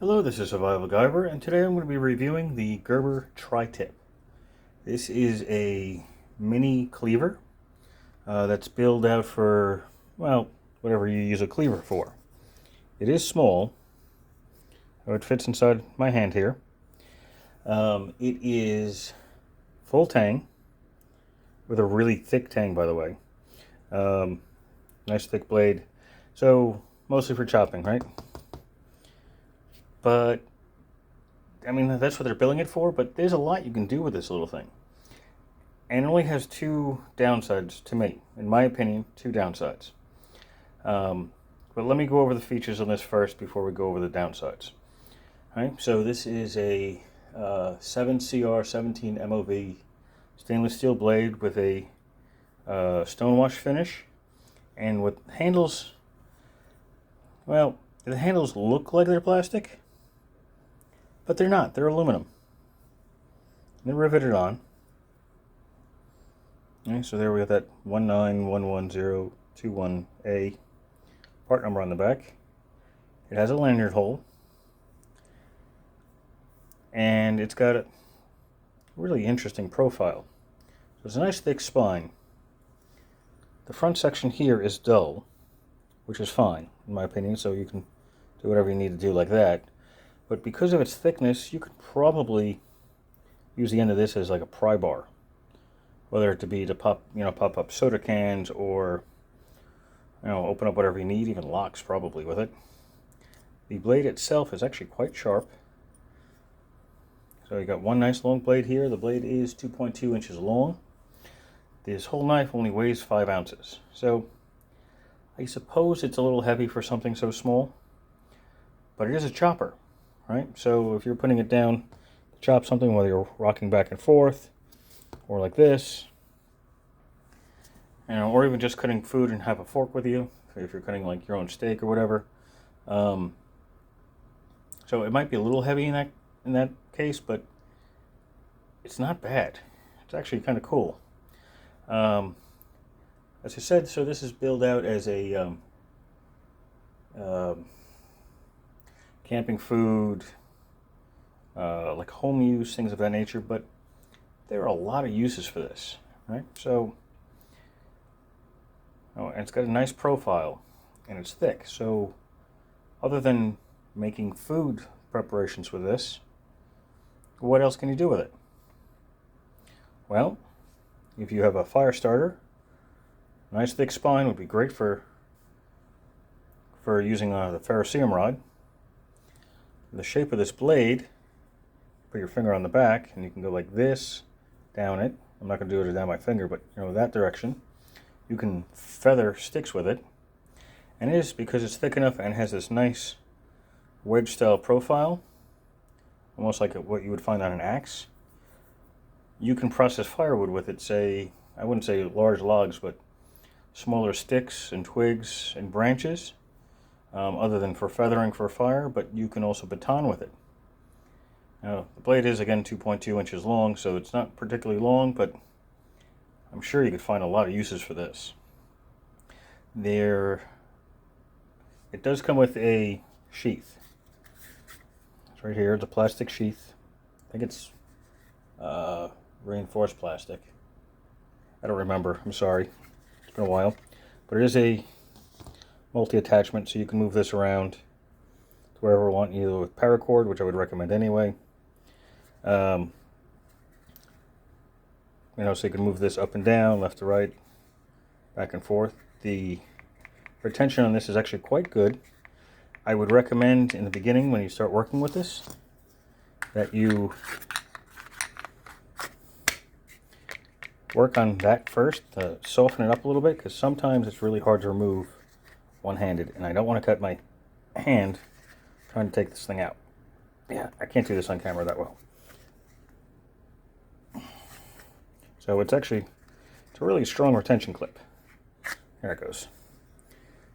Hello, this is Survival-gyver, and today I'm going to be reviewing the Gerber Tri-Tip. This is a mini cleaver that's built out for, well, whatever you use a cleaver for. It is small, so it fits inside my hand here. It is full tang, with a really thick tang, by the way. Nice thick blade, so mostly for chopping, right? But, I mean, that's what they're billing it for, but there's a lot you can do with this little thing. And it only has two downsides to me, in my opinion, two downsides. But let me go over the features on this first before we go over the downsides. All right, so this is a 7CR 17 MOV stainless steel blade with a stonewash finish, and with handles, well, the handles look like they're plastic, but they're not. They're aluminum. They're riveted on. Okay, so there we got that 1911021A part number on the back. It has a lanyard hole, and it's got a really interesting profile. So it's a nice thick spine. The front section here is dull, which is fine in my opinion, so you can do whatever you need to do like that. But because of its thickness, you could probably use the end of this as like a pry bar, whether it to be to pop up soda cans, or open up whatever you need, even locks probably with it. The blade itself is actually quite sharp. So you got one nice long blade here. The blade is 2.2 inches long. This whole knife only weighs 5 ounces. So I suppose it's a little heavy for something so small, but it is a chopper. Right? So if you're putting it down to chop something, whether you're rocking back and forth, or like this, or even just cutting food and have a fork with you, if you're cutting like your own steak or whatever. So it might be a little heavy in that case, but it's not bad. It's actually kind of cool. As I said, so this is billed out as a camping food, like home use, things of that nature, but there are a lot of uses for this, right? So, and it's got a nice profile, and it's thick, so other than making food preparations with this, what else can you do with it? Well, if you have a fire starter, a nice thick spine would be great for using the ferocium rod. The shape of this blade, put your finger on the back, and you can go like this down it. I'm not going to do it down my finger, but that direction. You can feather sticks with it, and it is, because it's thick enough and has this nice wedge style profile, almost like what you would find on an axe. You can process firewood with it. Say, I wouldn't say large logs, but smaller sticks and twigs and branches. Other than for feathering for fire, but you can also baton with it. Now, the blade is, again, 2.2 inches long, so it's not particularly long, but I'm sure you could find a lot of uses for this. It does come with a sheath. It's right here. It's a plastic sheath. I think it's reinforced plastic. I don't remember. I'm sorry. It's been a while. But it is a multi-attachment, so you can move this around to wherever you want, either with paracord, which I would recommend anyway. So you can move this up and down, left to right, back and forth. The retention on this is actually quite good. I would recommend in the beginning, when you start working with this, that you work on that first to soften it up a little bit, because sometimes it's really hard to remove one-handed, and I don't want to cut my hand trying to take this thing out. Yeah, I can't do this on camera that well. So it's a really strong retention clip. There it goes.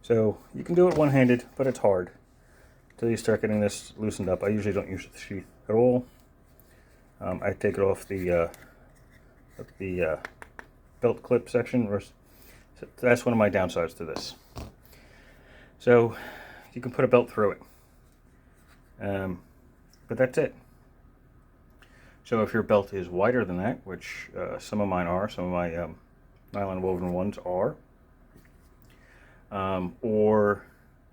So you can do it one-handed, but it's hard until you start getting this loosened up. I usually don't use the sheath at all. I take it off the belt clip section. That's one of my downsides to this. So you can put a belt through it. But that's it. So if your belt is wider than that, which some of mine are, some of my nylon woven ones are, or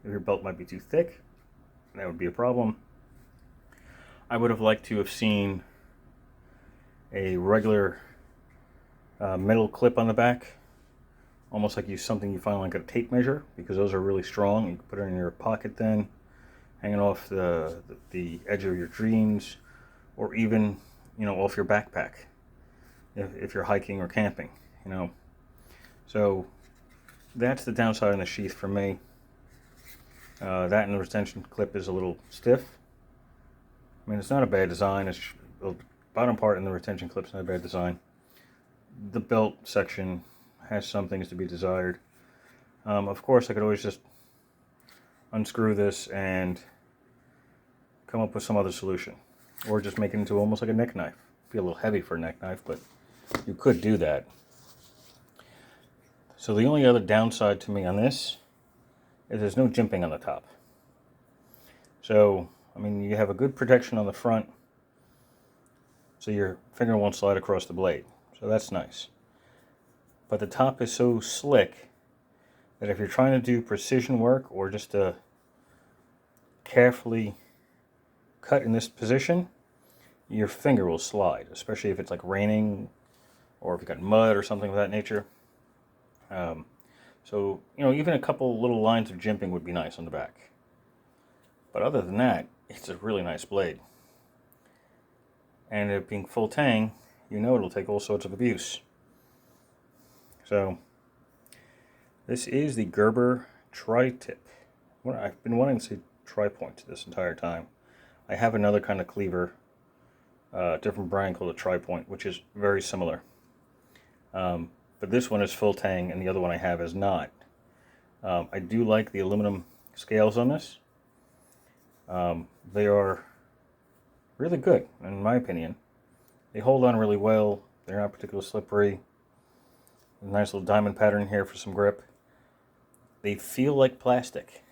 if your belt might be too thick, that would be a problem. I would have liked to have seen a regular metal clip on the back, almost like something you find like a tape measure, because those are really strong. You can put it in your pocket then, hanging off the edge of your jeans, or even, you know, off your backpack if you're hiking or camping, you know. So that's the downside on the sheath for me. That and the retention clip is a little stiff. I mean, it's not a bad design. It's the bottom part and the retention clip's not a bad design. The belt section has some things to be desired. Of course, I could always just unscrew this and come up with some other solution, or just make it into almost like a neck knife. Be a little heavy for a neck knife, but you could do that. So the only other downside to me on this is there's no jimping on the top. So, I mean, you have a good protection on the front, so your finger won't slide across the blade. So that's nice. But the top is so slick that if you're trying to do precision work or just to carefully cut in this position, your finger will slide, especially if it's like raining or if you've got mud or something of that nature. So, you know, even a couple little lines of jimping would be nice on the back. But other than that, it's a really nice blade. And it being full tang, you know it'll take all sorts of abuse. So, this is the Gerber Tri-Tip. I've been wanting to say tri-point this entire time. I have another kind of cleaver, different brand called a tri-point, which is very similar. But this one is full tang and the other one I have is not. I do like the aluminum scales on this. They are really good, in my opinion. They hold on really well. They're not particularly slippery. A nice little diamond pattern here for some grip. They feel like plastic.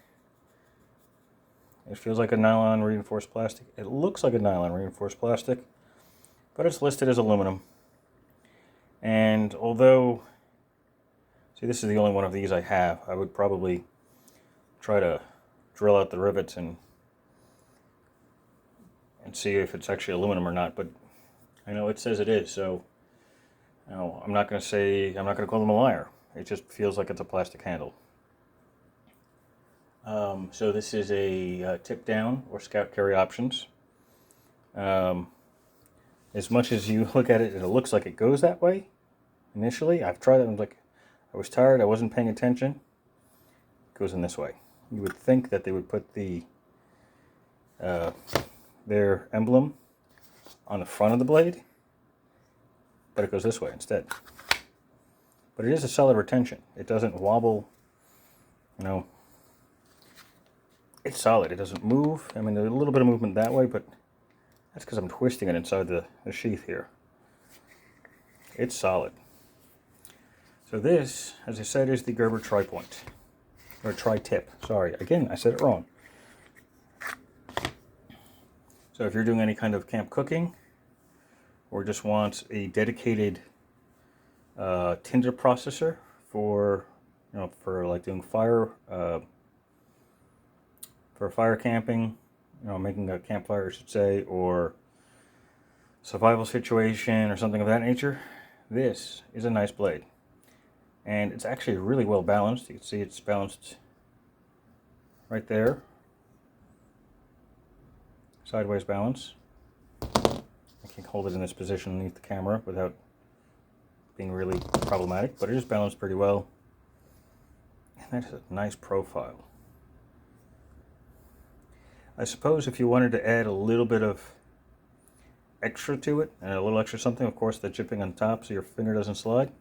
It feels like a nylon reinforced plastic. It looks like a nylon reinforced plastic, but it's listed as aluminum. And although, see, this is the only one of these I have, I would probably try to drill out the rivets and see if it's actually aluminum or not, but I know it says it is, so you know, I'm not going to call them a liar. It just feels like it's a plastic handle. So this is a tip down or scout carry options. As much as you look at it, it looks like it goes that way initially. I've tried it, I was tired, I wasn't paying attention. It goes in this way. You would think that they would put their emblem on the front of the blade, but it goes this way instead. But it is a solid retention. It doesn't wobble, you know. It's solid. It doesn't move. I mean, there's a little bit of movement that way, but that's because I'm twisting it inside the sheath here. It's solid. So this, as I said, is the Gerber Tri-Point, or Tri-Tip. Sorry, again, I said it wrong. So if you're doing any kind of camp cooking, or just want a dedicated tinder processor for, you know, for like doing fire, for fire camping, you know, making a campfire, I should say, or survival situation or something of that nature, this is a nice blade. And it's actually really well balanced. You can see it's balanced right there. Sideways balance. I can hold it in this position underneath the camera without being really problematic, but it is balanced pretty well. And that's a nice profile. I suppose if you wanted to add a little bit of extra to it, and a little extra something, of course, the jimping on top so your finger doesn't slide.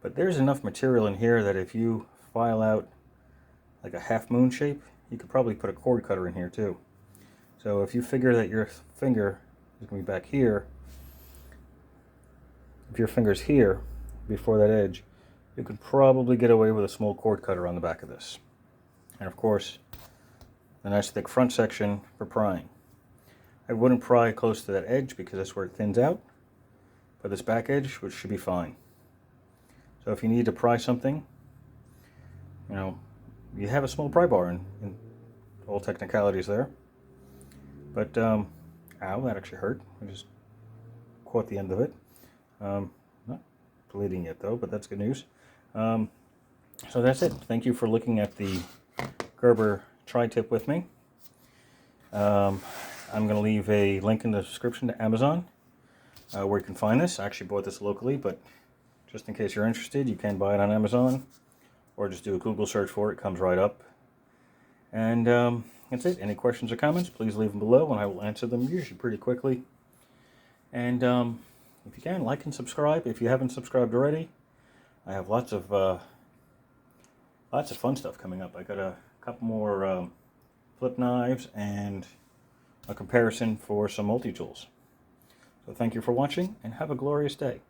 But there's enough material in here that if you file out like a half moon shape, you could probably put a cord cutter in here too. So if you figure that your finger is going to be back here, if your finger's here before that edge, you could probably get away with a small cord cutter on the back of this. And of course, the nice thick front section for prying. I wouldn't pry close to that edge because that's where it thins out, but this back edge, which should be fine. So if you need to pry something, you know, you have a small pry bar in all technicalities there. But, ow, that actually hurt. I just caught the end of it. Not bleeding yet though, but that's good news. So that's it. Thank you for looking at the Gerber Tri-Tip with me. I'm going to leave a link in the description to Amazon where you can find this. I actually bought this locally, but just in case you're interested, you can buy it on Amazon, or just do a Google search for it. It comes right up. And that's it. Any questions or comments, please leave them below, and I will answer them usually pretty quickly. And if you can, like and subscribe. If you haven't subscribed already, I have lots of fun stuff coming up. I got a couple more flip knives and a comparison for some multi-tools. So thank you for watching, and have a glorious day.